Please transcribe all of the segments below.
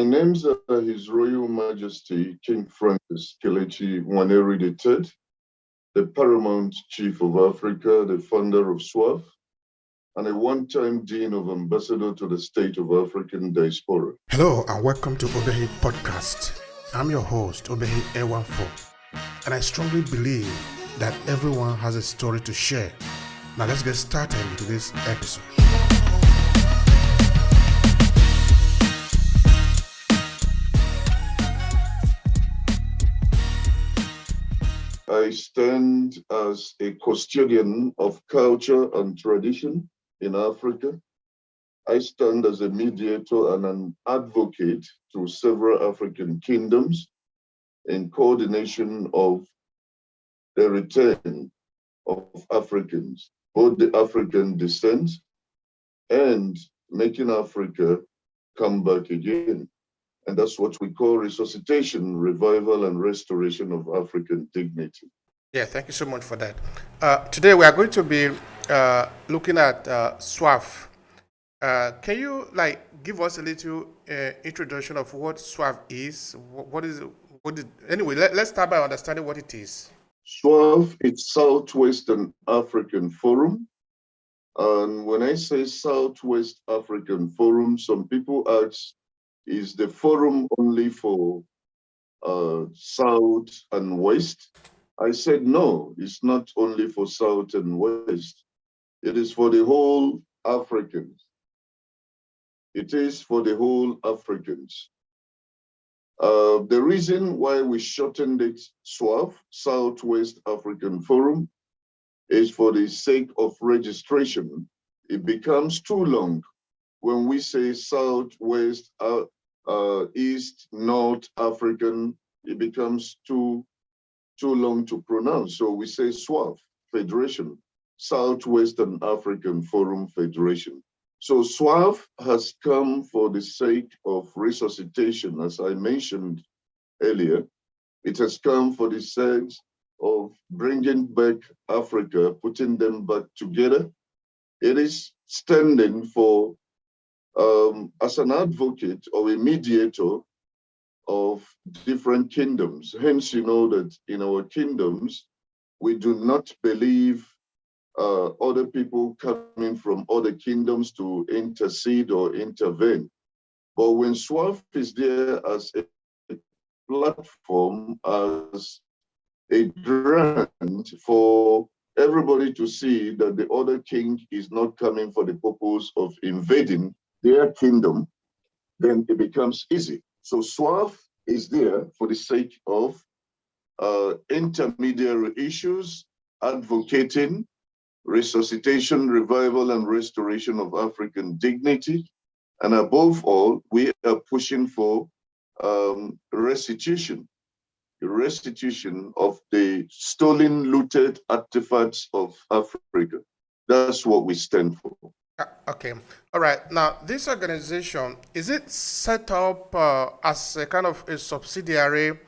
My name's His Royal Majesty King Francis Kelechi Nwaneri III, the Paramount Chief of Africa, the founder of SWAF, and a one-time Dean of Ambassador to the State of African Diaspora. Hello and welcome to Obehi Podcast. I'm your host, Obehi A14, and I strongly believe that everyone has a story to share. Now let's get started into this episode. I stand as a custodian of culture and tradition in Africa. I stand as a mediator and an advocate to several African kingdoms in coordination of the return of Africans, both the African descent and making Africa come back again. And that's what we call resuscitation, revival, and restoration of African dignity. Yeah, thank you so much for that. Today we are going to be looking at SWAF. Can you give us a little introduction of what SWAF is? What is anyway, let's start by understanding what it is. SWAF is Southwestern African Forum. And when I say Southwest African Forum, some people ask, is the forum only for South and West? I said, no, it's not only for South and West. It is for the whole Africans. It is for the whole Africans. The reason why we shortened it SWAF, Southwest African Forum, is for the sake of registration. It becomes too long when we say Southwest, East, North African. It becomes too long to pronounce. So we say SWAF, Federation, Southwestern African Forum Federation. So SWAF has come for the sake of resuscitation, as I mentioned earlier. It has come for the sake of bringing back Africa, putting them back together. It is standing for, as an advocate or a mediator of different kingdoms. Hence, you know that in our kingdoms, we do not believe other people coming from other kingdoms to intercede or intervene. But when SWAF is there as a platform, as a grant for everybody to see that the other king is not coming for the purpose of invading their kingdom, then it becomes easy. So SWAF is there for the sake of intermediary issues, advocating, resuscitation, revival, and restoration of African dignity. And above all, we are pushing for restitution of the stolen, looted artifacts of Africa. That's what we stand for. Okay. All right. Now, this organization, is it set up as a kind of a subsidiary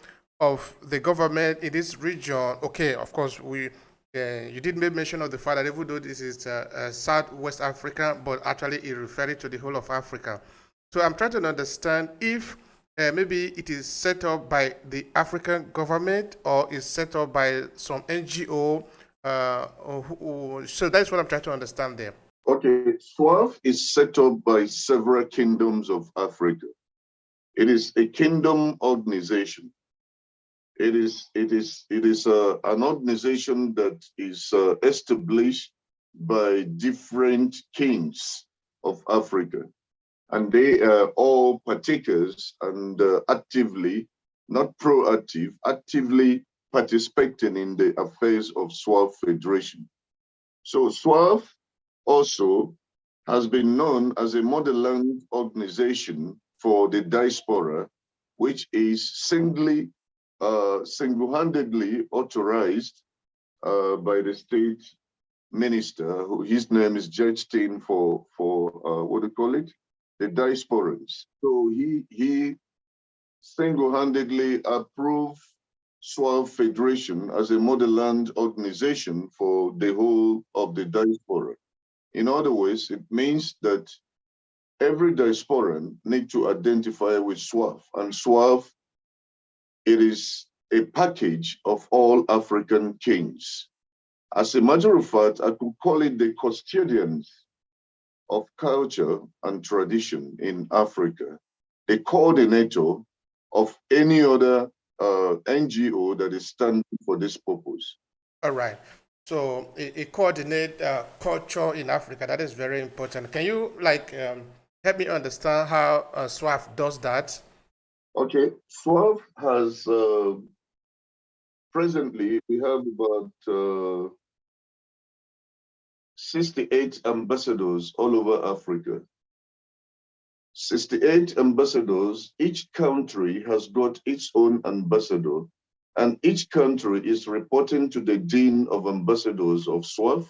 of the government in this region? Okay, of course, you did make mention of the fact that even though this is Southwest Africa, but actually it referred to the whole of Africa. So I'm trying to understand if maybe it is set up by the African government or is set up by some NGO. So that's what I'm trying to understand there. Okay, SWAF is set up by several kingdoms of Africa. It is a kingdom organization. It is an organization that is established by different kings of Africa. And they are all partakers and actively, not proactive, actively participating in the affairs of SWAF Federation. So SWAF also has been known as a motherland organization for the diaspora, which is single-handedly authorized by the state minister, his name is Judge Steen for what do you call it? The diasporans. So he single-handedly approved SWAF Federation as a motherland organization for the whole of the diaspora. In other words, it means that every diasporan need to identify with SWAF. And SWAF, it is a package of all African kings. As a matter of fact, I could call it the custodians of culture and tradition in Africa, the coordinator of any other NGO that is standing for this purpose. All right. So it coordinate culture in Africa. That is very important. Can you help me understand how SWAF does that? Okay, SWAF has presently we have about 68 ambassadors all over Africa. 68 ambassadors, each country has got its own ambassador, and each country is reporting to the Dean of Ambassadors of SWAF.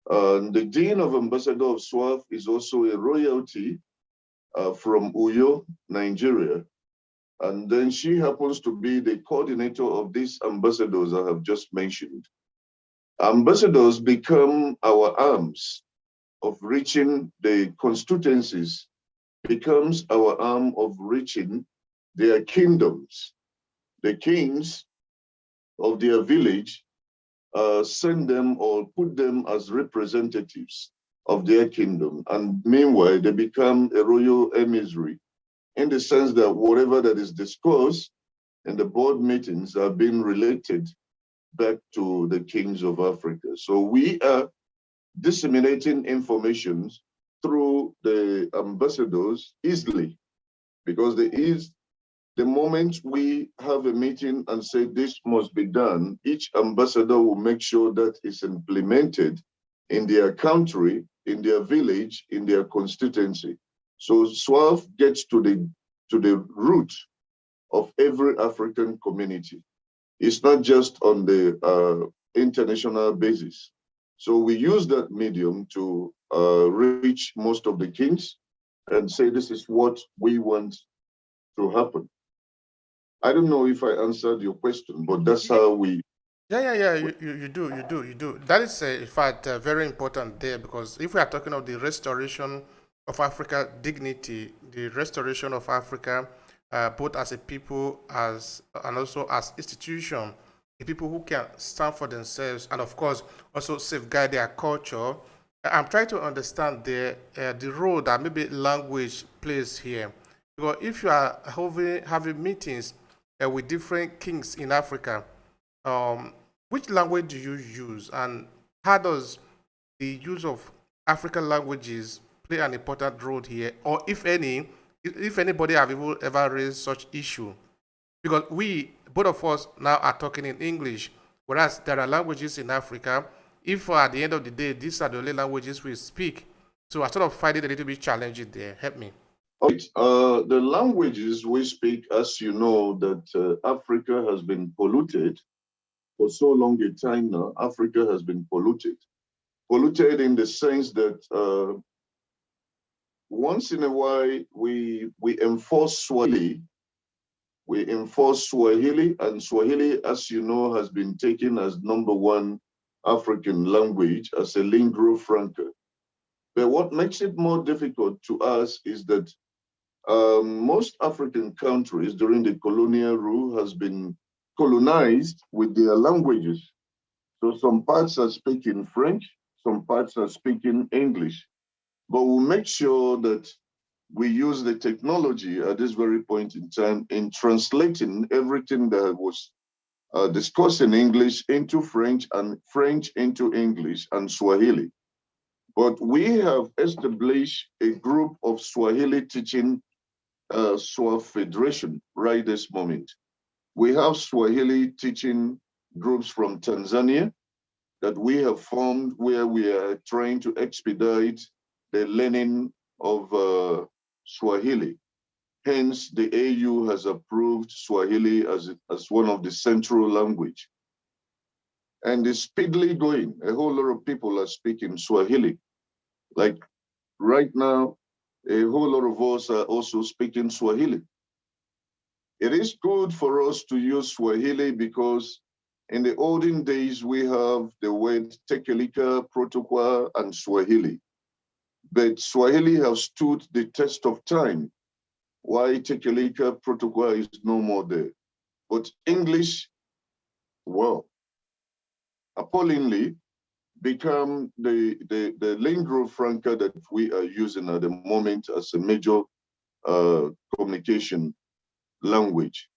The Dean of Ambassador of SWAF is also a royalty from Uyo, Nigeria. And then she happens to be the coordinator of these ambassadors I have just mentioned. Ambassadors become our arms of reaching the constituencies, becomes our arm of reaching their kingdoms. The kings of their village send them or put them as representatives of their kingdom. And meanwhile, they become a royal emissary in the sense that whatever that is discussed in the board meetings are being related back to the kings of Africa. So we are disseminating information through the ambassadors easily, because the moment we have a meeting and say this must be done, each ambassador will make sure that it's implemented in their country, in their village, in their constituency. So SWAF gets to the root of every African community. It's not just on the international basis. So we use that medium to reach most of the kings and say this is what we want to happen. I don't know if I answered your question, but that's how we. Yeah. You do. That is, in fact, very important there, because if we are talking of the restoration of Africa dignity, the restoration of Africa, both as a people, and also as institution, the people who can stand for themselves, and of course also safeguard their culture. I'm trying to understand the role that maybe language plays here, because if you are having meetings with different kings in Africa, um, which language do you use, and how does the use of African languages play an important role here, or if any, if anybody have ever raised such issue? Because we, both of us now are talking in English, whereas there are languages in Africa. If at the end of the day, these are the only languages we speak, so I sort of find it a little bit challenging there. Help me. The languages we speak, as you know, that Africa has been polluted for so long a time now. Africa has been polluted. Polluted in the sense that once in a while we enforce Swahili. We enforce Swahili, and Swahili, as you know, has been taken as #1 African language, as a lingua franca. But what makes it more difficult to us is that most African countries during the colonial rule has been colonized with their languages. So some parts are speaking French, some parts are speaking English. But we'll make sure that we use the technology at this very point in time in translating everything that was discussed in English into French, and French into English, and Swahili. But we have established a group of Swahili teaching SWAF Federation right this moment. We have Swahili teaching groups from Tanzania that we have formed, where we are trying to expedite the learning of Swahili. Hence, the AU has approved Swahili as one of the central language. And it's speedily going. A whole lot of people are speaking Swahili. Like right now, a whole lot of us are also speaking Swahili. It is good for us to use Swahili because in the olden days, we have the word Tekelika, Protokwa, and Swahili. but Swahili has stood the test of time. Why Technicality protocol is no more there. But English, well, appallingly, become the lingua franca that we are using at the moment as a major communication language.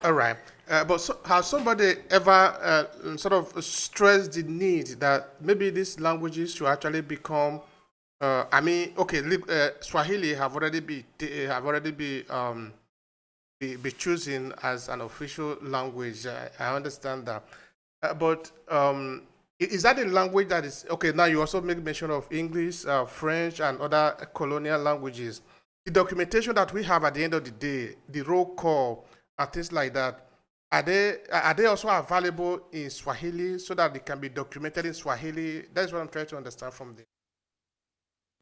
All right. But has somebody ever sort of stressed the need that maybe these languages should actually become? I mean, okay, Swahili have already be chosen as an official language. I understand that, but is that a language that is okay? Now you also make mention of English, French, and other colonial languages. The documentation that we have at the end of the day, the roll call and things like that, are they also available in Swahili so that they can be documented in Swahili? That's what I'm trying to understand from this.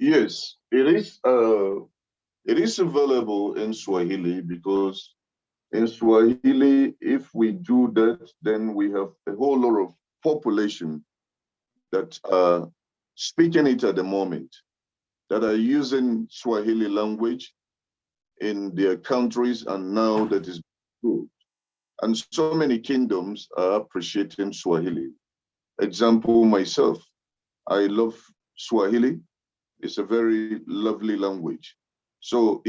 Yes, it is. It is available in Swahili because in Swahili, if we do that, then we have a whole lot of population that are speaking it at the moment, that are using Swahili language in their countries, and now that is good. And so many kingdoms are appreciating Swahili. Example, myself, I love Swahili. It's a very lovely language. So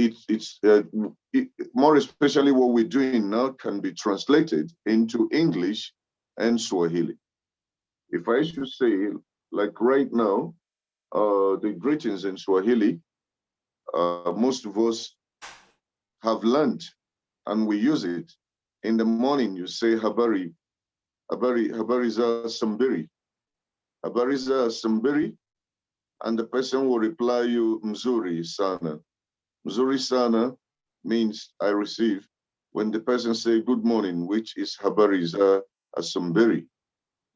more especially what we're doing now can be translated into English and Swahili. If I should say, like right now, the greetings in Swahili, most of us have learned and we use it. In the morning, you say habari za sambiri, habari za sambiri, and the person will reply you mzuri sana. Mzuri sana means I receive when the person say good morning, which is habari za sambiri,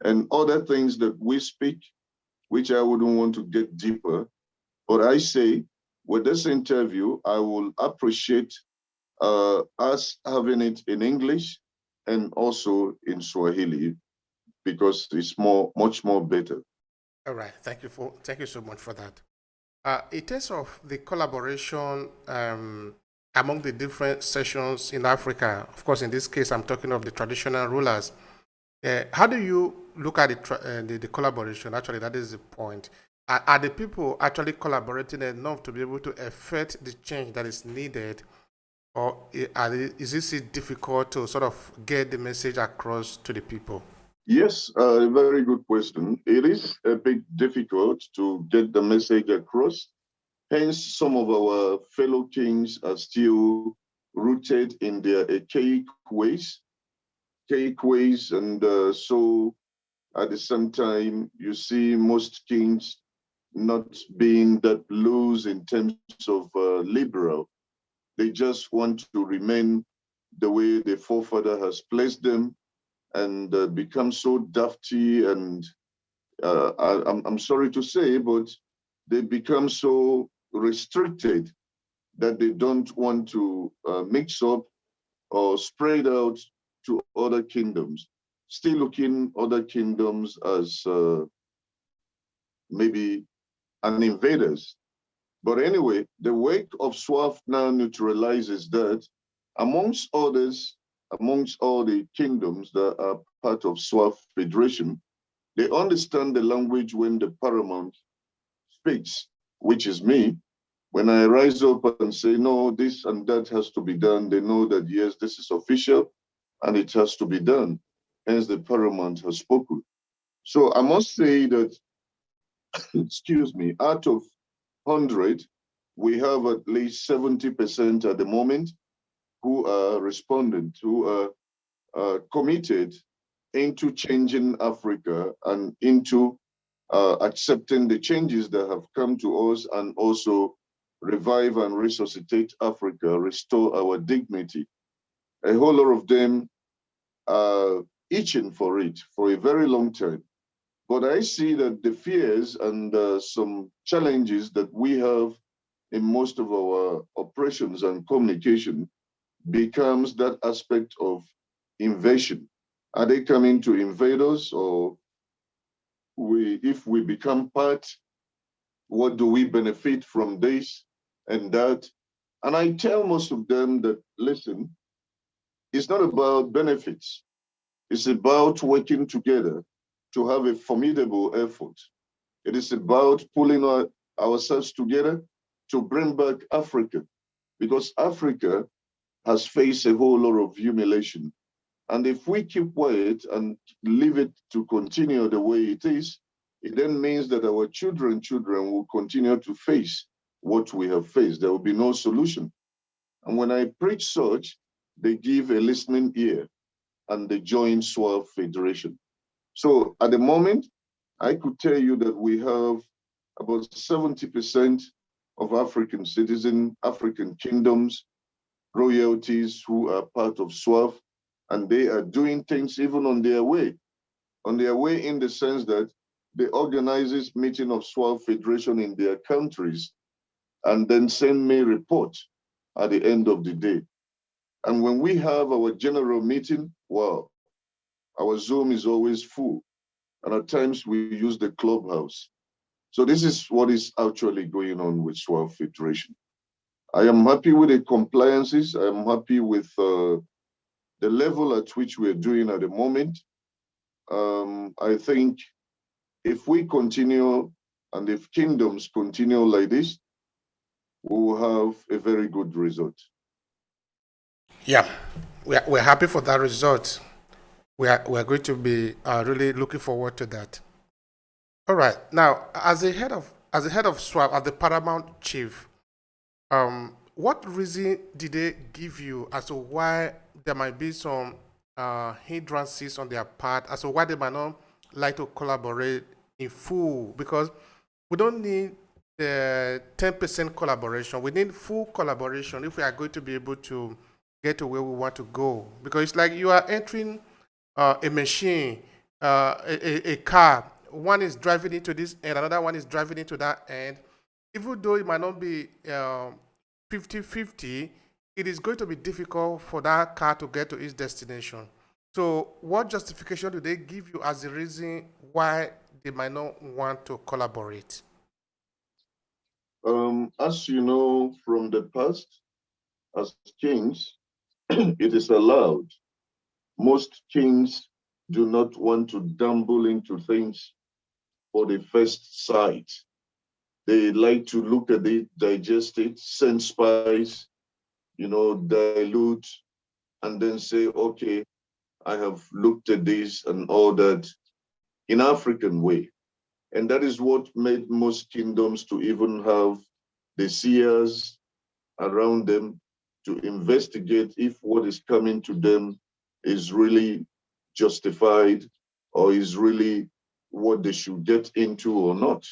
and other things that we speak, which I wouldn't want to get deeper. But I say, with this interview, I will appreciate us having it in English and also in Swahili because it's much more better. All right. Thank you so much for that. In terms of the collaboration among the different sessions in Africa, of course, in this case, I'm talking of the traditional rulers. How do you look at the collaboration? Actually, that is the point. Are the people actually collaborating enough to be able to effect the change that is needed, or is this difficult to sort of get the message across to the people? Yes, a very good question. It is a bit difficult to get the message across. Hence, some of our fellow kings are still rooted in their archaic ways, and so at the same time, you see most kings not being that loose in terms of liberal. They just want to remain the way the forefather has placed them and become so dafty and I'm sorry to say, but they become so restricted that they don't want to mix up or spread out to other kingdoms, still looking other kingdoms as maybe an invaders. But anyway, the work of SWAF now neutralizes that. Amongst others, amongst all the kingdoms that are part of SWAF Federation, they understand the language when the Paramount speaks, which is me. When I rise up and say, no, this and that has to be done, they know that, yes, this is official and it has to be done. Hence, the Paramount has spoken. So I must say that, excuse me, out of 100, we have at least 70% at the moment who are respondent, who are committed into changing Africa and into accepting the changes that have come to us and also revive and resuscitate Africa, restore our dignity. A whole lot of them are itching for it for a very long time. But I see that the fears and some challenges that we have in most of our operations and communication becomes that aspect of invasion. Are they coming to invade us, or if we become part What do we benefit from this and that? And I tell most of them that, listen, it's not about benefits. It's about working together to have a formidable effort. It is about pulling ourselves together to bring back Africa, because Africa has faced a whole lot of humiliation. And if we keep quiet and leave it to continue the way it is, it then means that our children will continue to face what we have faced. There will be no solution. And when I preach such, they give a listening ear and they join SWAF Federation. So at the moment, I could tell you that we have about 70% of African citizens, African kingdoms, royalties who are part of SWAF, and they are doing things even on their way in the sense that they organize this meeting of SWAF Federation in their countries and then send me reports at the end of the day. And when we have our general meeting, wow, our Zoom is always full. And at times we use the clubhouse. So this is what is actually going on with SWAF Federation. I am happy with the compliances. I am happy with the level at which we're doing at the moment. I think if we continue and if kingdoms continue like this, we will have a very good result. Yeah, we're happy for that result. We're going to be really looking forward to that. All right. Now, as the head of SWAP, as the paramount chief, what reason did they give you as to why there might be some hindrances on their part, as to why they might not like to collaborate in full? Because we don't need the 10% collaboration. We need full collaboration if we are going to be able to get to where we want to go. Because it's like you are entering a machine, a car. One is driving into this and another one is driving into that end. Even though it might not be 50-50, it is going to be difficult for that car to get to its destination. So, what justification do they give you as the reason why they might not want to collaborate? As you know from the past, as kings, it is allowed. Most kings do not want to dabble into things for the first sight. They like to look at it, digest it, send spice, dilute, and then say, okay, I have looked at this and all that in African way. And that is what made most kingdoms to even have the seers around them to investigate if what is coming to them is really justified or is really what they should get into or not.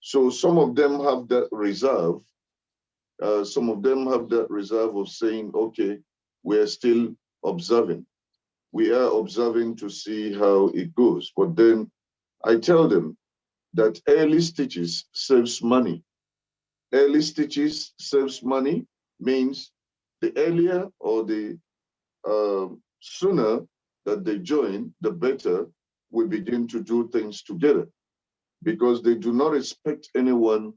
So some of them have that reserve. Some of them have that reserve of saying, okay, we're still observing. We are observing to see how it goes. But then I tell them that early stages saves money. Early stages saves money means the earlier or the sooner that they join, the better we begin to do things together, because they do not expect anyone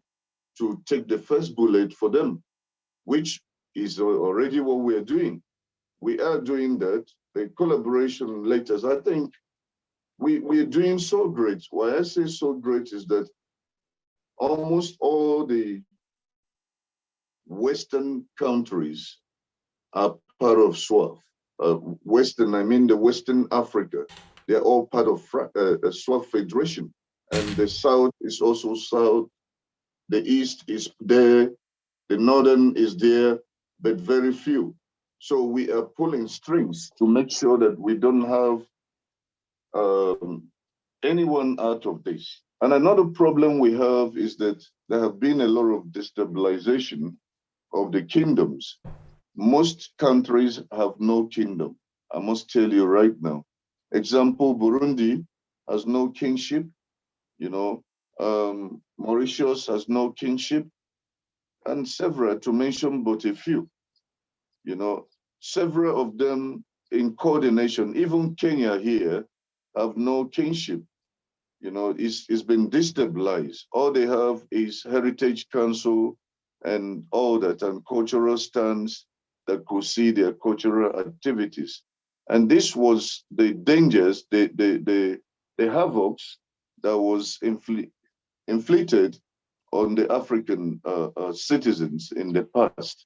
to take the first bullet for them, which is already what we're doing. We are doing that. The collaboration letters, I think we're doing so great. Why I say so great is that almost all the Western countries are part of SWAF. Western, I mean the Western Africa, they're all part of SWAF Federation. And the South is also South. The East is there. The Northern is there, but very few. So we are pulling strings to make sure that we don't have anyone out of this. And another problem we have is that there have been a lot of destabilization of the kingdoms. Most countries have no kingdom. I must tell you right now. Example, Burundi has no kingship, Mauritius has no kingship, and several, to mention but a few, several of them in coordination. Even Kenya here have no kingship. it's been destabilized. All they have is Heritage Council and all that, and cultural stands that could see their cultural activities. And this was the dangers, the havocs that was inflicted on the African citizens in the past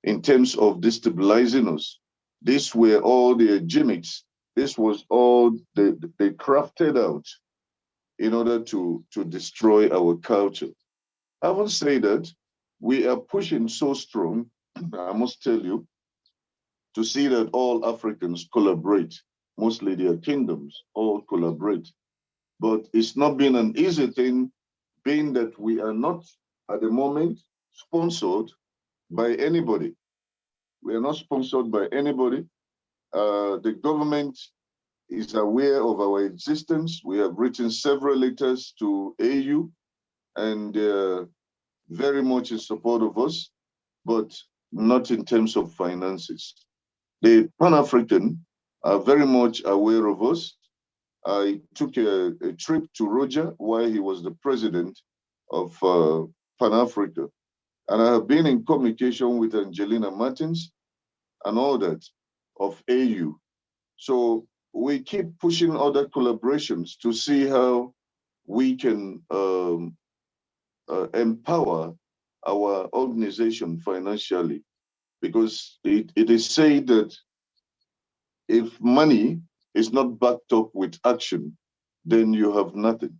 in terms of destabilizing us. These were all the gimmicks. This was all they crafted out in order to destroy our culture. I will say that we are pushing so strong, I must tell you, to see that all Africans collaborate, mostly their kingdoms, all collaborate. But it's not been an easy thing, being that we are not at the moment sponsored by anybody. We are not sponsored by anybody. The government is aware of our existence. We have written several letters to AU, and they're very much in support of us, but not in terms of finances. The Pan-African are very much aware of us. I took a trip to Roger while he was the president of Pan-Africa, and I have been in communication with Angelina Martins and all that of AU. So we keep pushing other collaborations to see how we can empower our organization financially, because it is said that if money is not backed up with action, then you have nothing.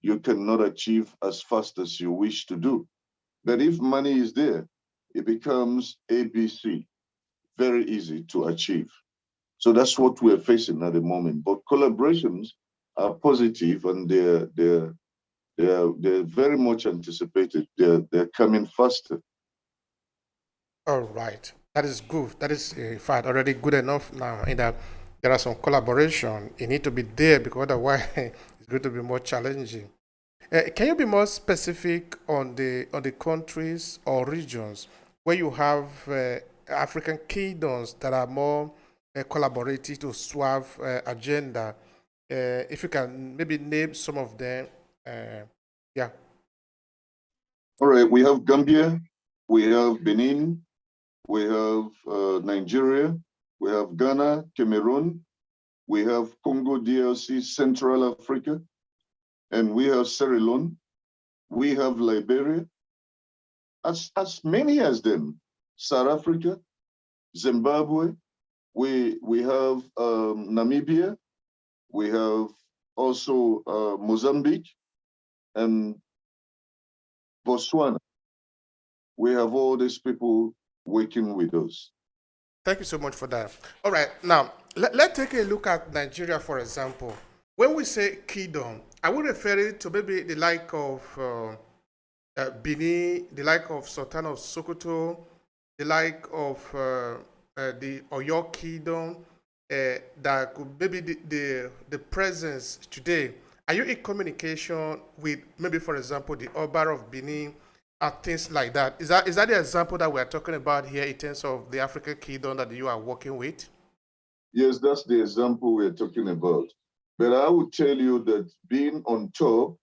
You cannot achieve as fast as you wish to do. But if money is there, it becomes ABC, very easy to achieve. So that's what we're facing at the moment. But collaborations are positive, and they're very much anticipated. They're coming faster. All right, that is good. That is, in fact, already good enough now. In that there are some collaboration. You need to be there because otherwise it's going to be more challenging. Can you be more specific on the countries or regions where you have African kingdoms that are more collaborative to SWAF agenda? If you can maybe name some of them. Yeah. All right, we have Gambia, we have Benin, we have Nigeria, we have Ghana, Cameroon, we have Congo DRC, Central Africa, and we have Sierra Leone, we have Liberia, as many as them, South Africa, Zimbabwe, we have Namibia, we have also Mozambique and Botswana. We have all these people working with us. Thank you so much for that. All right, now let's take a look at Nigeria, for example. When we say kingdom, are we referring to maybe the like of Benin, the like of Sultan of Sokoto, the like of the Oyo Kingdom, that could maybe the presence today? Are you in communication with maybe, for example, the Oba of Benin and things like that? Is that the example that we're talking about here in terms of the African kingdom that you are working with? Yes, that's the example we're talking about. But I would tell you that being on tour,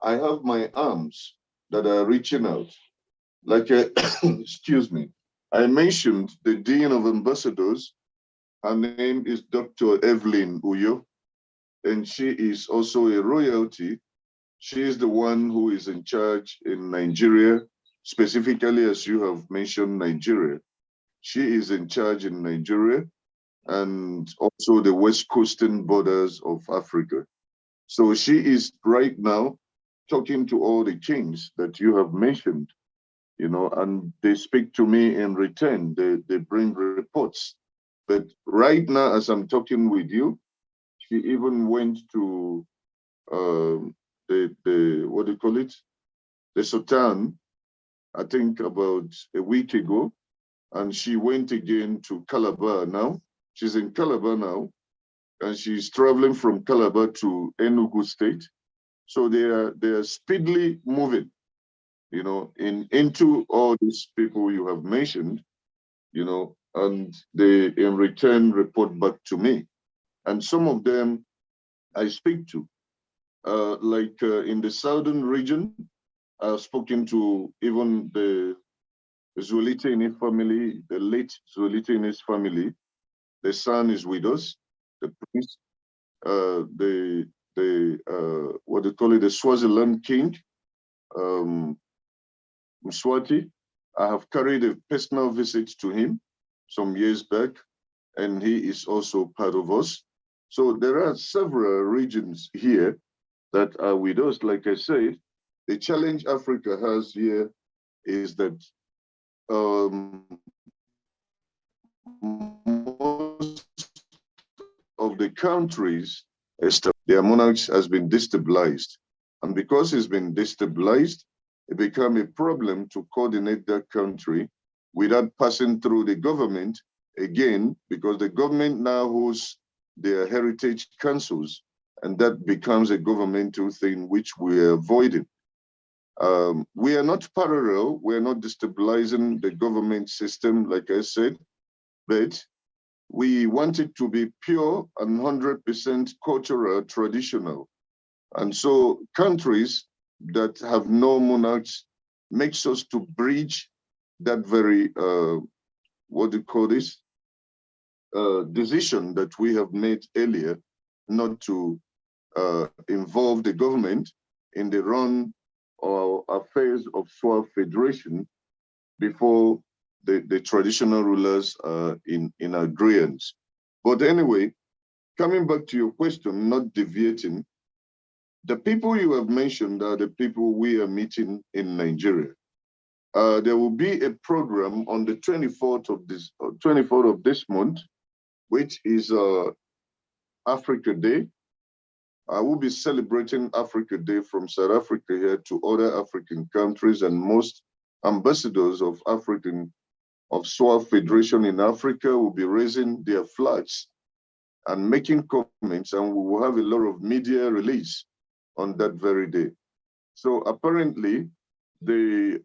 I have my arms that are reaching out. Like, excuse me, I mentioned the Dean of Ambassadors. Her name is Dr. Evelyn Uyo, and she is also a royalty. She is the one who is in charge in Nigeria, specifically, as you have mentioned, Nigeria. She is in charge in Nigeria and also the west coastal borders of Africa. So she is right now talking to all the kings that you have mentioned, and they speak to me in return. They bring reports. But right now, as I'm talking with you, she even went to the what do you call it? The Sultan, I think about a week ago, and she went again to Calabar now. She's in Calabar now, and she's traveling from Calabar to Enugu State. So they are speedily moving, into all these people you have mentioned, and they in return report back to me. And some of them I speak to. In the southern region, I've spoken to even the Zwelithini in his family, the late Zwelithini in his family. The son is with us, the prince, what they call it, the Swaziland king, Mswati. I have carried a personal visit to him some years back, and he is also part of us. So there are several regions here that are with us. Like I said, the challenge Africa has here is that most of the countries, their monarchs has been destabilized. And because it's been destabilized, it became a problem to coordinate that country without passing through the government again, because the government now hosts their heritage councils, and that becomes a governmental thing which we're avoiding. We are not parallel, we're not destabilizing the government system, like I said, but we want it to be pure and 100% cultural, traditional. And so countries that have no monarchs makes us to bridge that very, what do you call this, decision that we have made earlier, not to involve the government in the run or affairs of SWAF Federation before the traditional rulers are in agreement. But anyway, coming back to your question, not deviating, the people you have mentioned are the people we are meeting in Nigeria. There will be a program on the 24th of this month, which is Africa Day. I will be celebrating Africa Day from South Africa here to other African countries, and most ambassadors of SWAF Federation in Africa will be raising their flags and making comments, and we will have a lot of media release on that very day. So apparently, the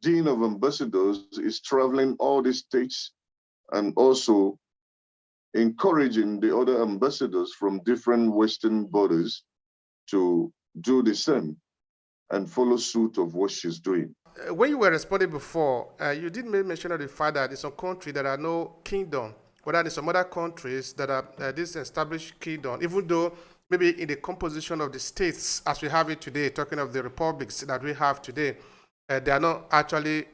Dean of Ambassadors is traveling all the states and also encouraging the other ambassadors from different Western borders to do the same and follow suit of what she's doing. When you were responding before, you did make mention of the fact that in some countries there are no kingdom, whether in some other countries that are this established kingdom, even though maybe in the composition of the states as we have it today, talking of the republics that we have today, they are not actually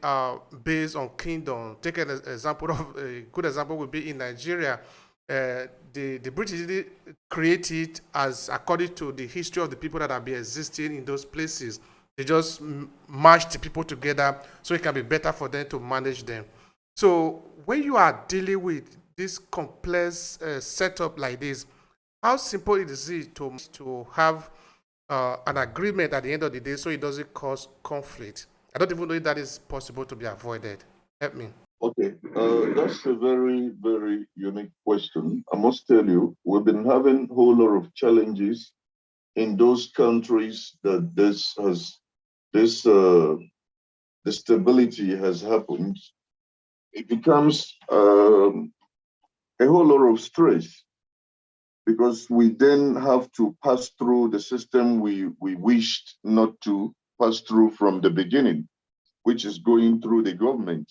based on kingdom. Take an example of a good example would be in Nigeria. The British did create it as according to the history of the people that have been existing in those places. They just match the people together so it can be better for them to manage them. So when you are dealing with this complex setup like this, how simple is it to have an agreement at the end of the day so it doesn't cause conflict? I don't even know if that is possible to be avoided. Help me. Okay, that's a very, very unique question. I must tell you, we've been having a whole lot of challenges in those countries that the stability has happened. It becomes a whole lot of stress because we then have to pass through the system we wished not to pass through from the beginning, which is going through the government.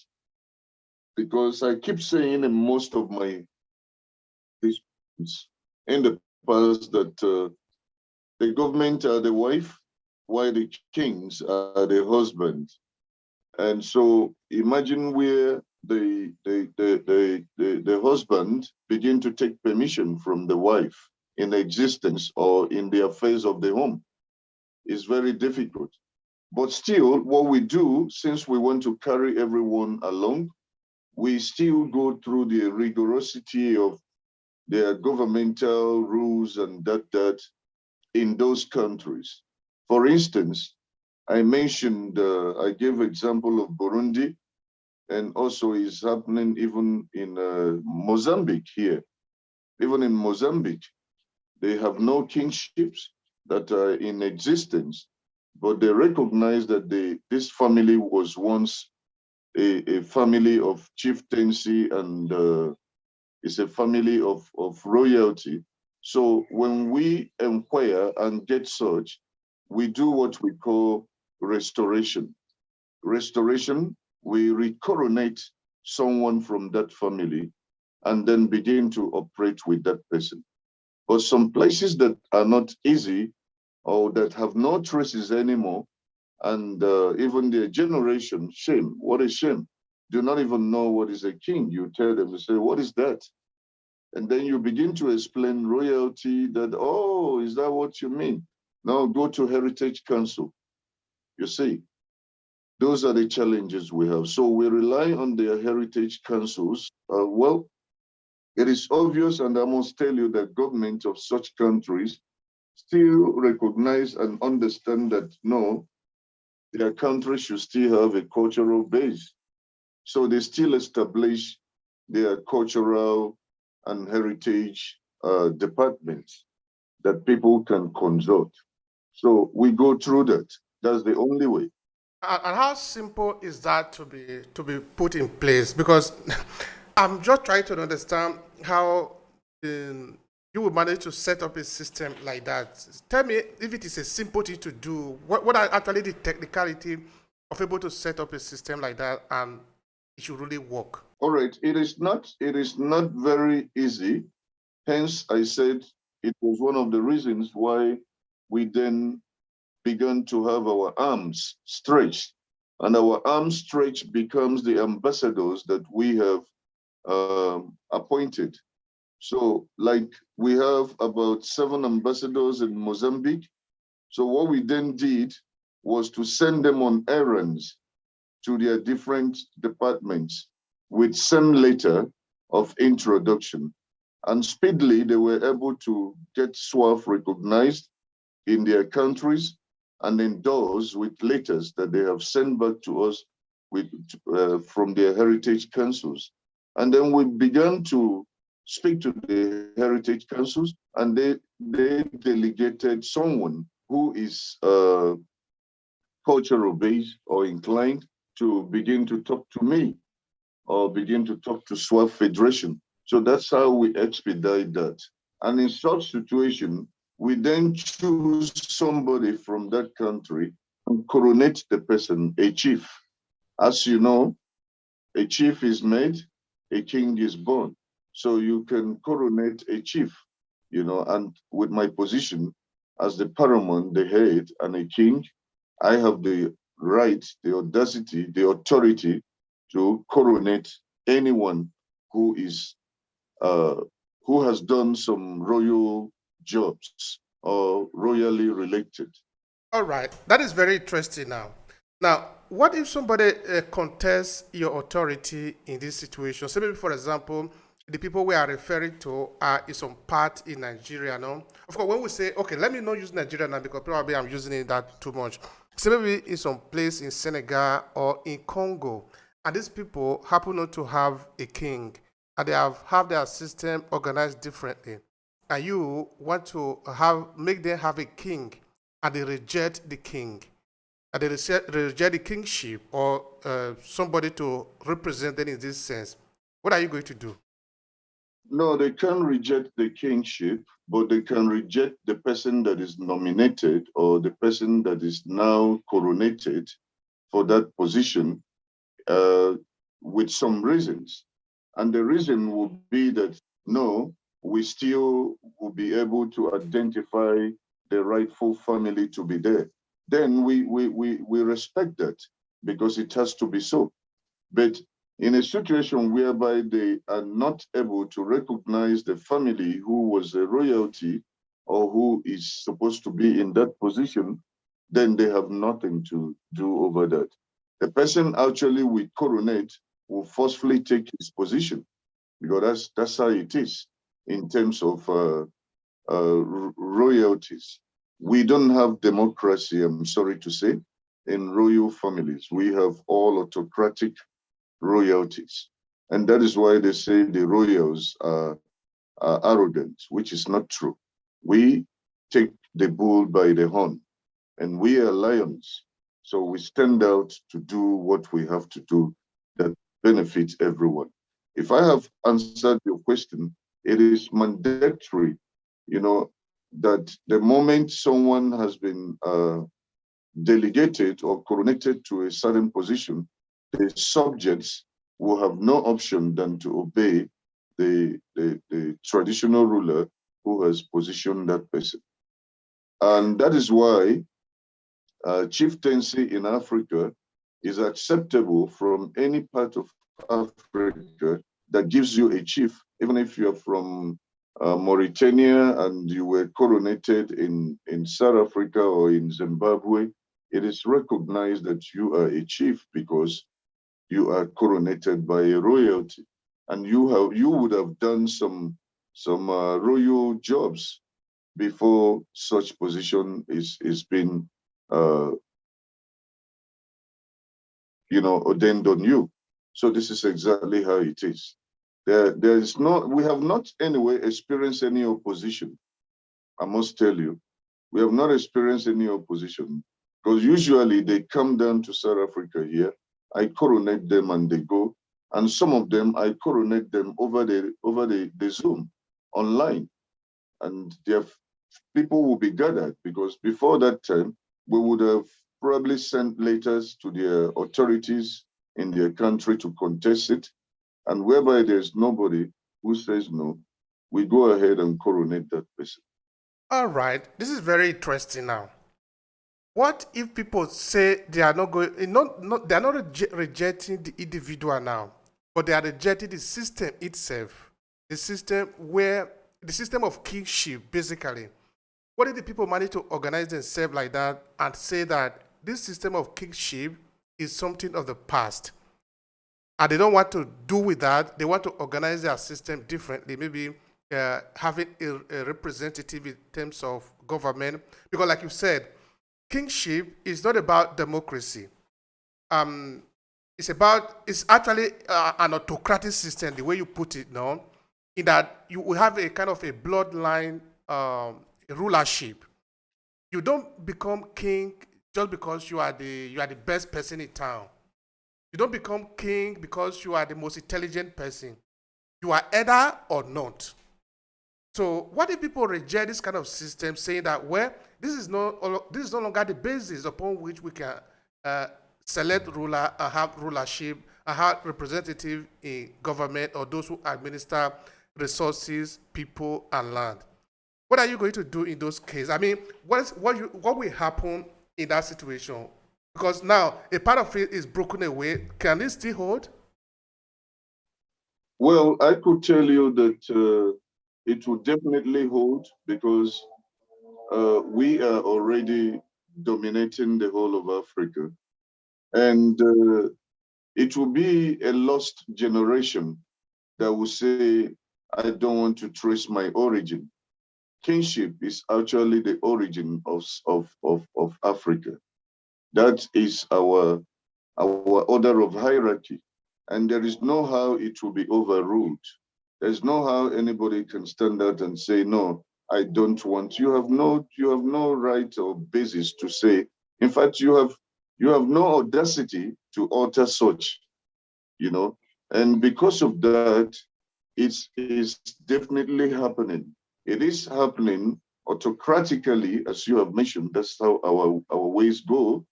Because I keep saying in most of my disputes in the past that the government are the wife, while the kings are the husband. And so imagine where the husband begin to take permission from the wife in existence or in the affairs of the home. Is very difficult. But still, what we do, since we want to carry everyone along, we still go through the rigorosity of their governmental rules and that in those countries. For instance, I mentioned, I gave example of Burundi, and also is happening even in Mozambique here. Even in Mozambique, they have no kingships that are in existence, but they recognize that this family was once a family of chieftaincy and is a family of royalty. So when we inquire and get such, we do what we call restoration. Restoration, we recoronate someone from that family and then begin to operate with that person. But some places that are not easy or that have no traces anymore, and even their generation, shame, what a shame, do not even know what is a king. You tell them, you say, what is that? And then you begin to explain royalty that, oh, is that what you mean? Now go to Heritage Council. You see, those are the challenges we have. So we rely on their heritage councils. Well, it is obvious, and I must tell you that governments of such countries still recognize and understand that no, their country should still have a cultural base. So they still establish their cultural and heritage departments that people can consult. So we go through that. That's the only way. And how simple is that to be put in place? Because I'm just trying to understand how you would manage to set up a system like that. Tell me if it is a simple thing to do. What are actually the technicality of able to set up a system like that and it should really work? All right. It is not very easy. Hence, I said it was one of the reasons why we then began to have our arms stretched. And our arms stretched becomes the ambassadors that we have appointed. So, like, we have about 7 ambassadors in Mozambique. So, what we then did was to send them on errands to their different departments with some letter of introduction. And speedily, they were able to get SWAF recognized in their countries and endorsed with letters that they have sent back to us with, from their heritage councils. And then we began to speak to the heritage councils, and they delegated someone who is cultural based or inclined to begin to talk to me or begin to talk to SWAF Federation. So that's how we expedite that. And in such situation, we then choose somebody from that country and coronate the person a chief. As you know, a chief is made, a king is born. So you can coronate a chief, and with my position as the paramount, the head, and a king, I have the right, the audacity, the authority to coronate anyone who is uh, who has done some royal jobs or royally related. All right, that is very interesting now. Now, what if somebody contests your authority in this situation? Say maybe, for example, the people we are referring to are in some part in Nigeria, no? Of course, when we say, okay, let me not use Nigeria now because probably I'm using it that too much. Say maybe in some place in Senegal or in Congo, and these people happen not to have a king, and they have their system organized differently, and you want to make them have a king, and they reject the king, and they reject the kingship or somebody to represent them in this sense, what are you going to do? No, they can reject the kingship, but they can reject the person that is nominated or the person that is now coronated for that position uh, with some reasons. And the reason would be that no, we still will be able to identify the rightful family to be there. Then we respect that because it has to be so. But in a situation whereby they are not able to recognize the family who was a royalty or who is supposed to be in that position, then they have nothing to do over that. The person actually we coronate will forcefully take his position because that's how it is in terms of royalties. We don't have democracy, I'm sorry to say, in royal families. We have all autocratic royalties. And that is why they say the royals are arrogant, which is not true. We take the bull by the horn, and we are lions. So we stand out to do what we have to do that benefits everyone. If I have answered your question, it is mandatory you know, that the moment someone has been delegated or coronated to a certain position, the subjects will have no option than to obey the traditional ruler who has positioned that person. And that is why chieftaincy in Africa is acceptable from any part of Africa that gives you a chief, even if you're from Mauritania and you were coronated in South Africa or in Zimbabwe. It is recognized that you are a chief because you are coronated by a royalty, and you would have done some royal jobs before such position is being uh, ordained on you. So this is exactly how it is. There is not, we have not anyway experienced any opposition. I must tell you, we have not experienced any opposition because usually they come down to South Africa here. I coronate them and they go, and some of them I coronate them over the Zoom online, and their people will be gathered because before that time we would have probably sent letters to their authorities in their country to contest it, and whereby there's nobody who says no, we go ahead and coronate that person. All right, this is very interesting now. What if people say they are not going, they are not rejecting the individual now, but they are rejecting the system itself, the system of kingship, basically. What if the people manage to organize themselves like that and say that this system of kingship is something of the past, and they don't want to do with that? They want to organize their system differently, maybe having a representative in terms of government, because, like you said, kingship is not about democracy. Um, it's actually an autocratic system, the way you put it now, in that you will have a kind of a bloodline rulership. You don't become king just because you are the best person in town. You don't become king because you are the most intelligent person. You are either or not. So what if people reject this kind of system, saying that, well, this is no longer the basis upon which we can uh, select ruler and have rulership and have representative in government or those who administer resources, people, and land? What are you going to do in those cases? I mean, what will happen in that situation? Because now a part of it is broken away. Can it still hold? Well, I could tell you that it will definitely hold because we are already dominating the whole of Africa. And it will be a lost generation that will say, I don't want to trace my origin. Kinship is actually the origin of Africa. That is our order of hierarchy. And there is no how it will be overruled. There's no how anybody can stand out and say, no, I don't want. You have no right or basis to say. In fact, you have no audacity to utter such, you know. And because of that, it's definitely happening. It is happening autocratically, as you have mentioned. That's how our ways go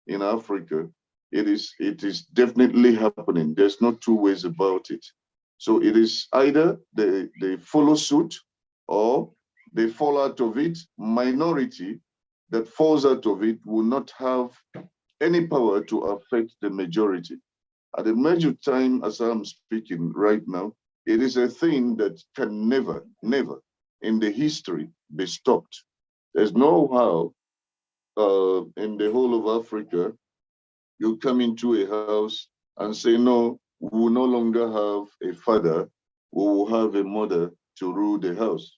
in Africa. It is definitely happening. There's no two ways about it. So it is either they follow suit or they fall out of it. Minority that falls out of it will not have any power to affect the majority. At the major time, as I'm speaking right now, it is a thing that can never, never in the history be stopped. There's no how in the whole of Africa you come into a house and say, no, we will no longer have a father, we will have a mother to rule the house.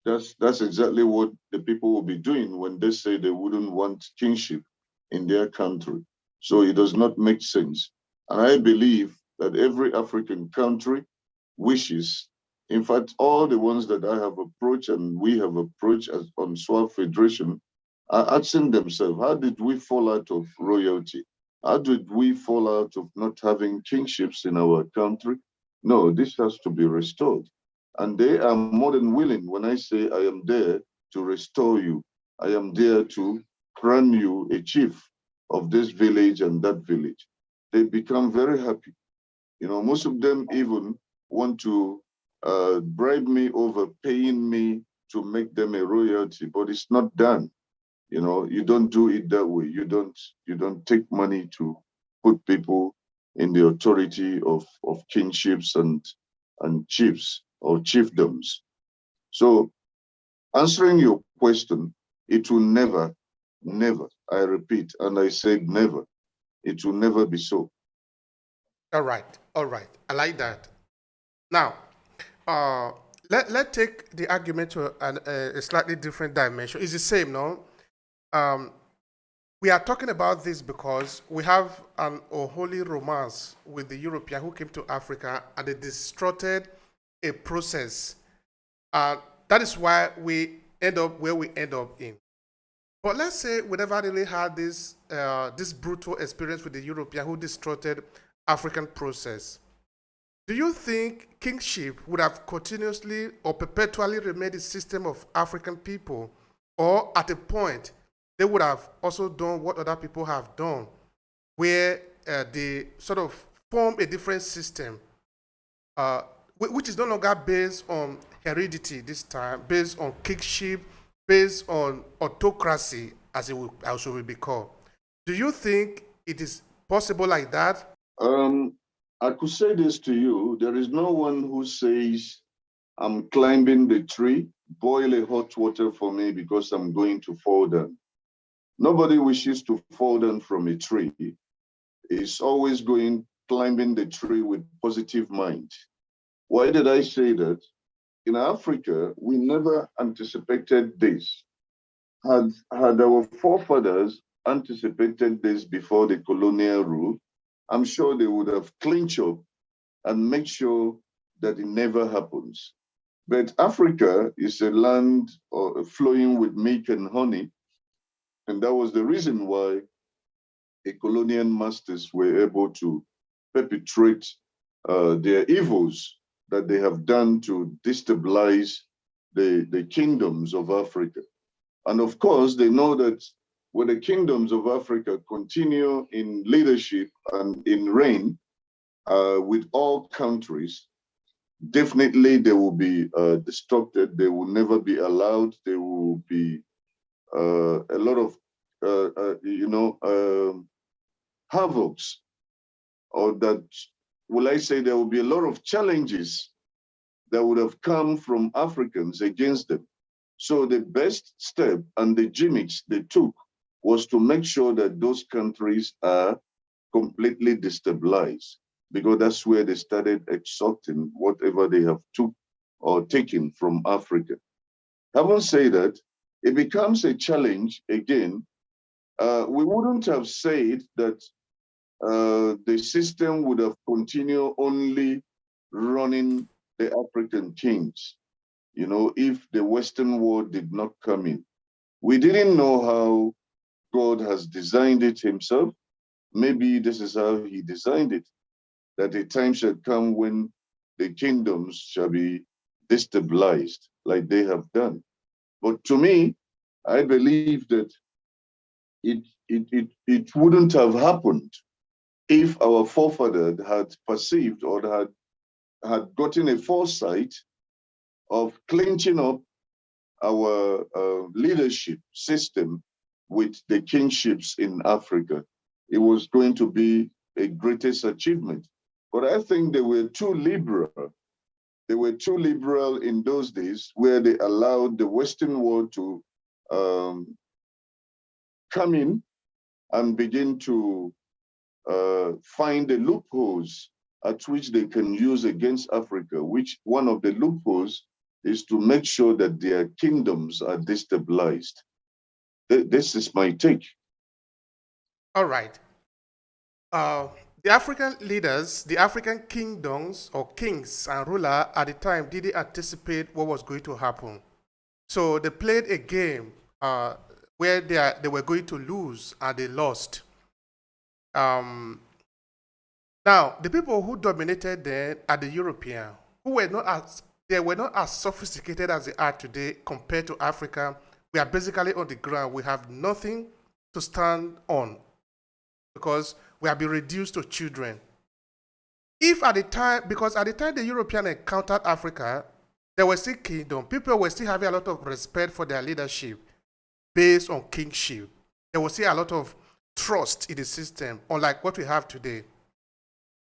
That's exactly what the people will be doing when they say they wouldn't want kingship in their country. So it does not make sense. And I believe that every African country wishes, in fact, all the ones that I have approached and we have approached as on SWAF Federation are asking themselves, how did we fall out of royalty? How did we fall out of not having kingships in our country? No, this has to be restored. And they are more than willing. When I say I am there to restore you, I am there to crown you a chief of this village and that village, they become very happy. Most of them even want to bribe me over paying me to make them a royalty, but it's not done. You don't do it that way. You don't take money to put people in the authority of kingships and chiefs or chiefdoms. So answering your question, it will never, never, I repeat, and I said never, it will never be so. All right. I like that. Now, uh, let's take the argument to a slightly different dimension. It's the same, no? Um, we are talking about this because we have an unholy romance with the European who came to Africa and they distorted a process. That is why we end up where we end up in. But let's say we never really had this brutal experience with the European who distorted African process. Do you think kingship would have continuously or perpetually remained the system of African people, or at a point they would have also done what other people have done, where they sort of form a different system, which is no longer based on heredity this time, based on kingship, based on autocracy, as it will also be called? Do you think it is possible like that? I could say this to you. There is no one who says, I'm climbing the tree, boil a hot water for me because I'm going to fall down. Nobody wishes to fall down from a tree. It's always climbing the tree with positive mind. Why did I say that? In Africa, we never anticipated this. Had our forefathers anticipated this before the colonial rule, I'm sure they would have clinched up and make sure that it never happens. But Africa is a land flowing with milk and honey, and that was the reason why the colonial masters were able to perpetrate their evils that they have done to destabilize the kingdoms of Africa. And of course, they know that when the kingdoms of Africa continue in leadership and in reign with all countries, definitely they will be destructed. They will never be allowed. There will be a lot of, havocs, or that, will I say, there will be a lot of challenges that would have come from Africans against them. So the best step and the gimmicks they took was to make sure that those countries are completely destabilized, because that's where they started extorting whatever they have took or taken from Africa. Having said that, it becomes a challenge again. We wouldn't have said that the system would have continued only running the African kings, if the Western world did not come in. We didn't know how God has designed it himself. Maybe this is how he designed it, that a time shall come when the kingdoms shall be destabilized like they have done. But to me, I believe that it wouldn't have happened if our forefathers had perceived or had gotten a foresight of clinching up our leadership system with the kingships in Africa. It was going to be a greatest achievement. But I think they were too liberal. They were too liberal in those days, where they allowed the Western world to come in and begin to find the loopholes at which they can use against Africa, which one of the loopholes is to make sure that their kingdoms are destabilized. This is my take. All right. The African leaders, the African kingdoms or kings and ruler at the time didn't anticipate what was going to happen. So they played a game where they were going to lose and they lost. Now, the people who dominated then are the European, who were not as they were not as sophisticated as they are today compared to Africa. We are basically on the ground. We have nothing to stand on because we have been reduced to children. If at the time, because at the time the European encountered Africa, there was still kingdom. People were still having a lot of respect for their leadership based on kingship. There was still a lot of trust in the system, unlike what we have today.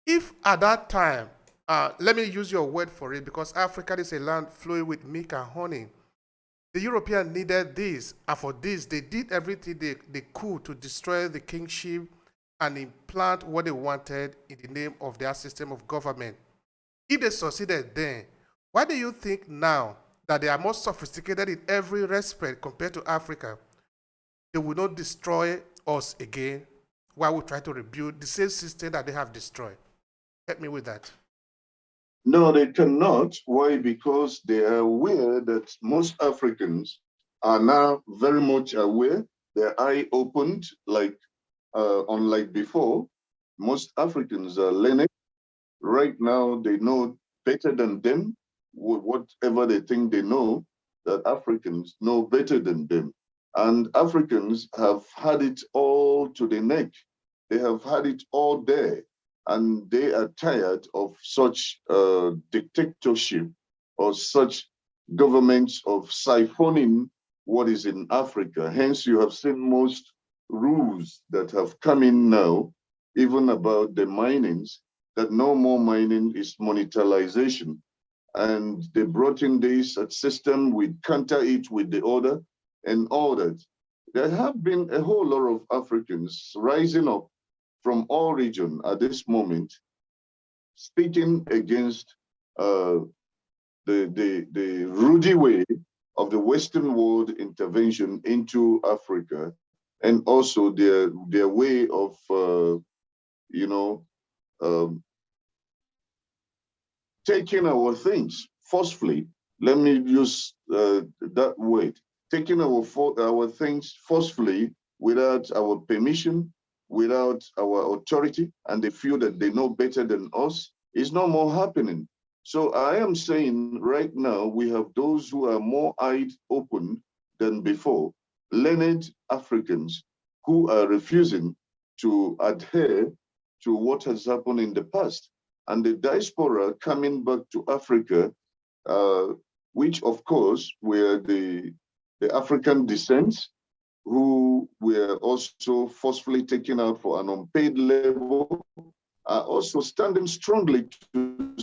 If at that time, let me use your word for it, because Africa is a land flowing with milk and honey. The Europeans needed this, and for this, they did everything they could to destroy the kingship and implant what they wanted in the name of their system of government. If they succeeded then, why do you think now that they are more sophisticated in every respect compared to Africa, they will not destroy us again while we try to rebuild the same system that they have destroyed? Help me with that. No, they cannot. Why? Because they are aware that most Africans are now very much aware. Their eye opened, like unlike before. Most Africans are learning. Right now, they know better than them. Whatever they think they know, that Africans know better than them. And Africans have had it all to the neck. They have had it all there. And they are tired of such dictatorship or such governments of siphoning what is in Africa. Hence, you have seen most rules that have come in now, even about the minings, that no more mining is monetization. And they brought in this system, we counter it with the order and all that. There have been a whole lot of Africans rising up from all regions at this moment, speaking against the ruddy way of the Western world intervention into Africa, and also their way of, taking our things forcefully. Let me use that word, taking our things forcefully without our permission, without our authority, and they feel that they know better than us, is no more happening. So I am saying right now, we have those who are more eyed open than before, learned Africans who are refusing to adhere to what has happened in the past. And the diaspora coming back to Africa, which of course were the African descents, who were also forcefully taken out for an unpaid labor, are also standing strongly to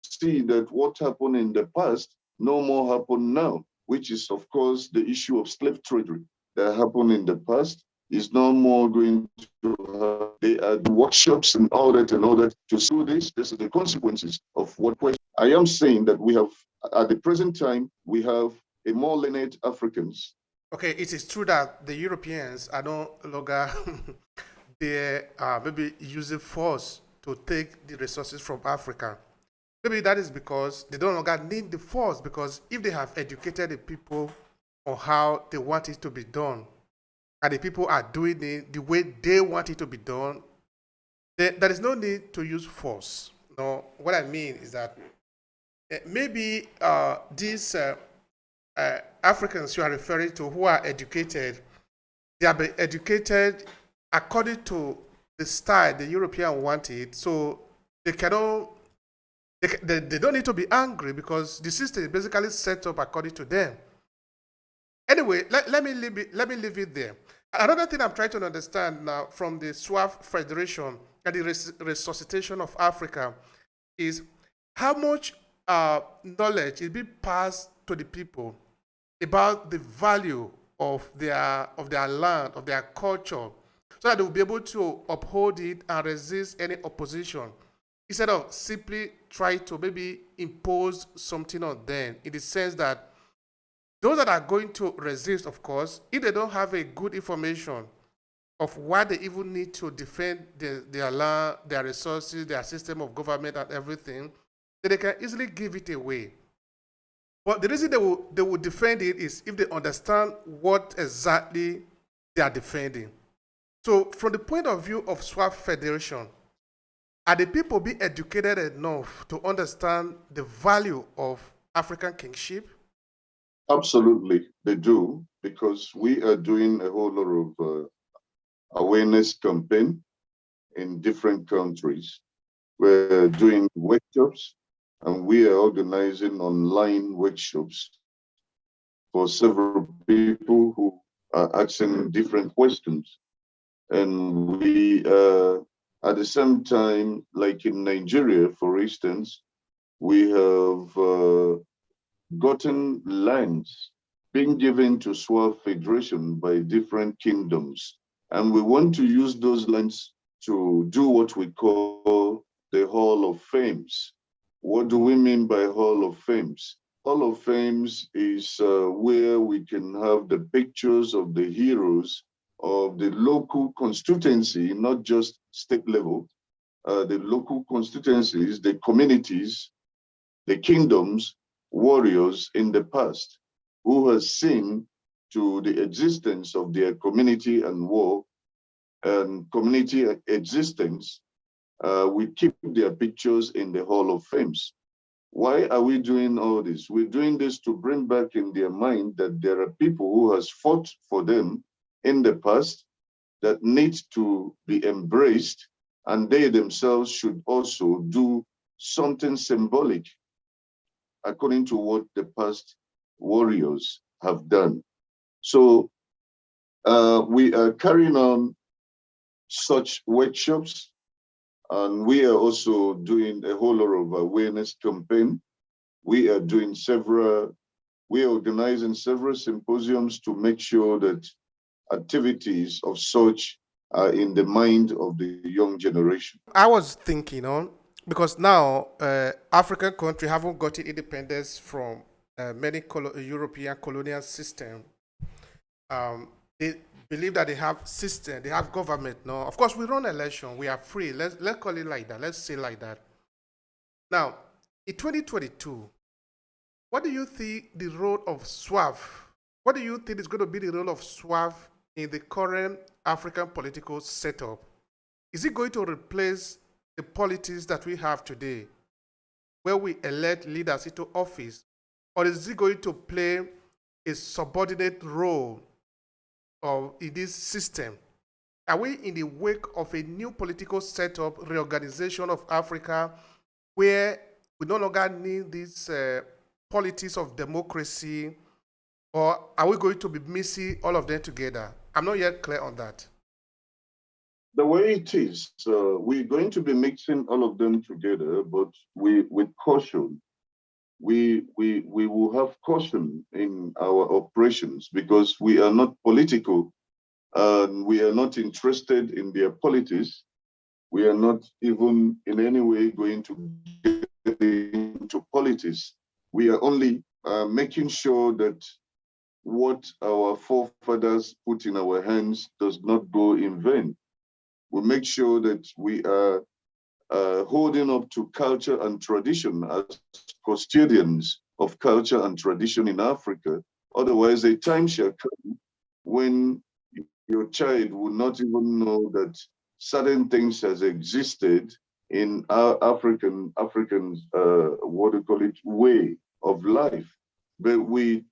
see that what happened in the past no more happen now, which is of course the issue of slave trade that happened in the past is no more going to have. They are the workshops and all that to do this. This is the consequences of what I am saying, that we have, at the present time, we have a more learned Africans. Okay, it is true that the Europeans are no longer they are maybe using force to take the resources from Africa. Maybe that is because they no longer need the force, because if they have educated the people on how they want it to be done, and the people are doing it the way they want it to be done, then there is no need to use force. No, what I mean is that maybe these Africans you are referring to who are educated, they are being educated according to the style the European want it, so they cannot. They don't need to be angry because the system is basically set up according to them. Anyway, let me leave it there. Another thing I'm trying to understand now from the SWAF Federation and the resuscitation of Africa is how much knowledge is being passed to the people about the value of their land, of their culture, so that they will be able to uphold it and resist any opposition, instead of simply try to maybe impose something on them, in the sense that those that are going to resist, of course, if they don't have a good information of why they even need to defend their land, their resources, their system of government and everything, then they can easily give it away. But the reason they will defend it is if they understand what exactly they are defending. So from the point of view of SWAF Federation, are the people being educated enough to understand the value of African kingship? Absolutely, they do, because we are doing a whole lot of awareness campaign in different countries. We're doing workshops, and we are organizing online workshops for several people who are asking different questions. And we, at the same time, like in Nigeria, for instance, we have gotten lands being given to SWAF Federation by different kingdoms. And we want to use those lands to do what we call the Hall of Fames. What do we mean by Hall of Fames? Hall of Fames is where we can have the pictures of the heroes of the local constituency, not just state level, the local constituencies, the communities, the kingdoms, warriors in the past who has seen to the existence of their community and war and community existence. We keep their pictures in the Hall of Fames. Why are we doing all this? We're doing this to bring back in their mind that there are people who has fought for them in the past that need to be embraced, and they themselves should also do something symbolic according to what the past warriors have done. So we are carrying on such workshops, and we are also doing a whole lot of awareness campaign. We are organizing several symposiums to make sure that activities of such are in the mind of the young generation. I was thinking on because now African country haven't gotten independence from many European colonial system. They believe that they have system, they have government. No, of course we run election, we are free. Let's call it like that. Let's say like that. Now, in 2022, what do you think the role of SWAF? What do you think is going to be the role of SWAF in the current African political setup? Is it going to replace the politics that we have today, where we elect leaders into office, or is it going to play a subordinate role in this system? Are we in the wake of a new political setup, reorganization of Africa, where we no longer need this politics of democracy, or are we going to be missing all of them together? I'm not yet clear on that. The way it is, we're going to be mixing all of them together, but with caution. We will have caution in our operations because we are not political, and we are not interested in their politics. We are not even in any way going to get into politics. We are only making sure that what our forefathers put in our hands does not go in vain. We make sure that we are holding up to culture and tradition as custodians of culture and tradition in Africa. Otherwise, a time shall come when your child will not even know that certain things has existed in our African what do you call it, way of life. But we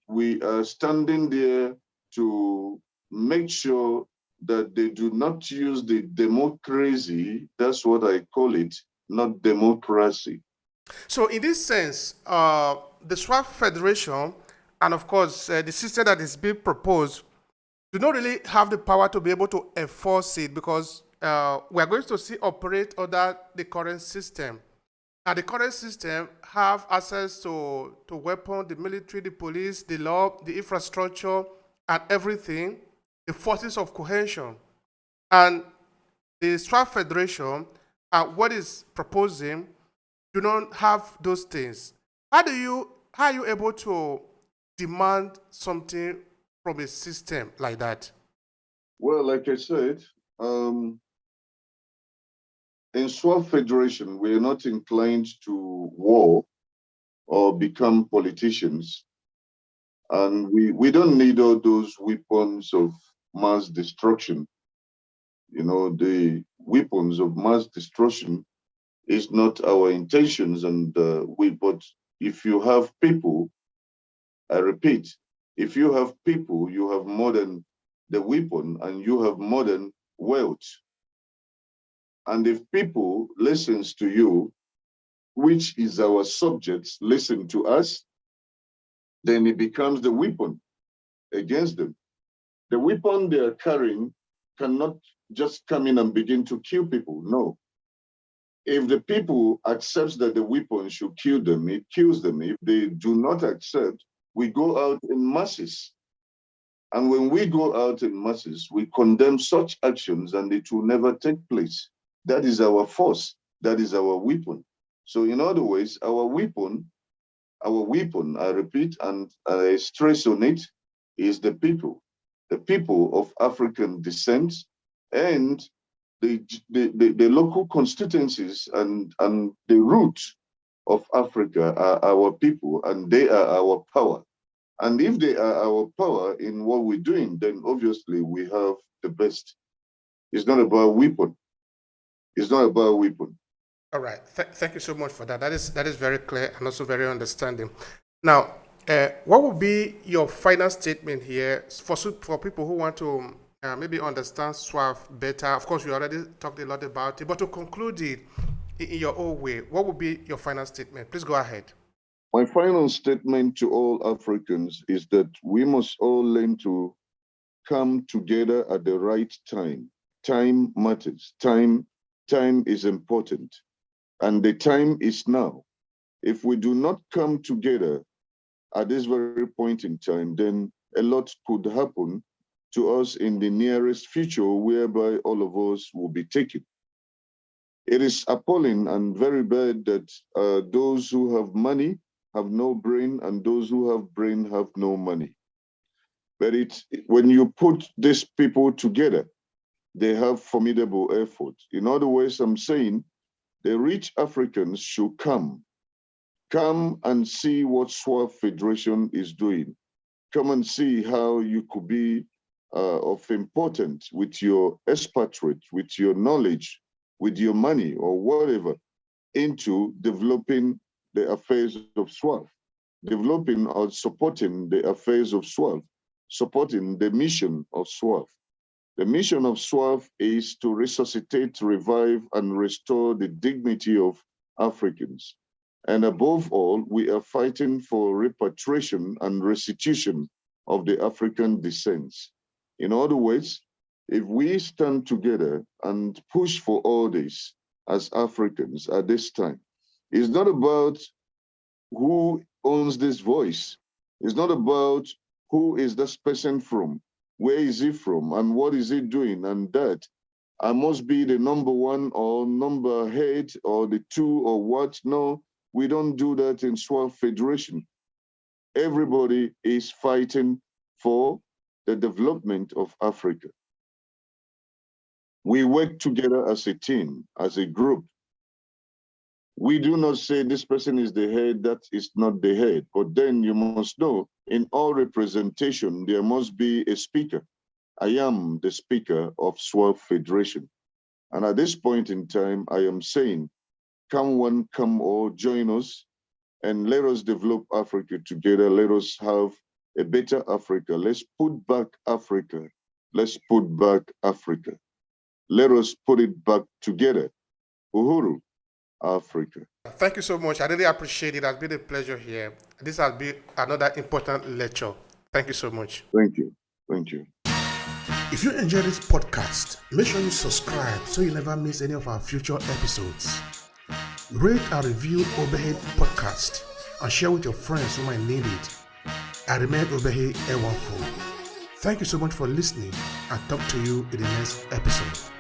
are standing there to make sure that they do not use the democracy, that's what I call it, not democracy. So in this sense, the SWAP Federation and of course the system that is being proposed do not really have the power to be able to enforce it because we are going to see operate under the current system. And the current system have access to weapons, the military, the police, the law, the infrastructure, and everything, the forces of cohesion. And the SWAP Federation, what is proposing, do not have those things. How are you able to demand something from a system like that? Well, like I said, in SWAP Federation, we are not inclined to war or become politicians. And we don't need all those weapons of mass destruction. You know, the weapons of mass destruction is not our intentions. And but if you have people, I repeat, if you have people, you have more than the weapon and you have more than wealth. And if people listens to you, which is our subjects, listen to us, then it becomes the weapon against them. The weapon they are carrying cannot just come in and begin to kill people. No. If the people accept that the weapon should kill them, it kills them. If they do not accept, we go out in masses. And when we go out in masses, we condemn such actions and it will never take place. That is our force. That is our weapon. So in other ways, our weapon, I repeat, and I stress on it, is the people of African descent, and the local constituencies and the roots of Africa are our people, and they are our power. And if they are our power in what we're doing, then obviously we have the best. It's not about weapon. It's not about weapon. All right. Thank you so much for that. That is very clear and also very understanding. Now, what would be your final statement here for people who want to maybe understand SWAF better? Of course, we already talked a lot about it, but to conclude it in your own way, what would be your final statement? Please go ahead. My final statement to all Africans is that we must all learn to come together at the right time. Time matters. Time is important. And the time is now. If we do not come together at this very point in time, then a lot could happen to us in the nearest future, whereby all of us will be taken. It is appalling and very bad that those who have money have no brain, and those who have brain have no money. But when you put these people together, they have formidable effort. In other words, I'm saying the rich Africans should come and see what SWAF Federation is doing. Come and see how you could be of importance with your expatriate, with your knowledge, with your money or whatever, into developing the affairs of SWAF, developing or supporting the affairs of SWAF, supporting the mission of SWAF. The mission of SWAF is to resuscitate, revive, and restore the dignity of Africans. And above all, we are fighting for repatriation and restitution of the African descents. In other words, if we stand together and push for all this as Africans at this time, it's not about who owns this voice. It's not about who is this person from, where is he from, and what is he doing, and that I must be the number one or number head or the two or what. No, we don't do that in SWAF Federation. Everybody is fighting for the development of Africa. We work together as a team, as a group. We do not say this person is the head, that is not the head. But then you must know, in all representation, there must be a speaker. I am the speaker of SWAF Federation. And at this point in time, I am saying, come one, come all, join us, and let us develop Africa together. Let us have a better Africa. Let's put back Africa. Let's put back Africa. Let us put it back together. Uhuru, Africa. Thank you so much. I really appreciate it. It has been a pleasure here. This has been another important lecture. Thank you so much. Thank you. Thank you. If you enjoy this podcast, make sure you subscribe so you never miss any of our future episodes. Rate and review Obehi Podcast and share with your friends who might need it. I remain Obehi Ewanfo. Thank you so much for listening, and talk to you in the next episode.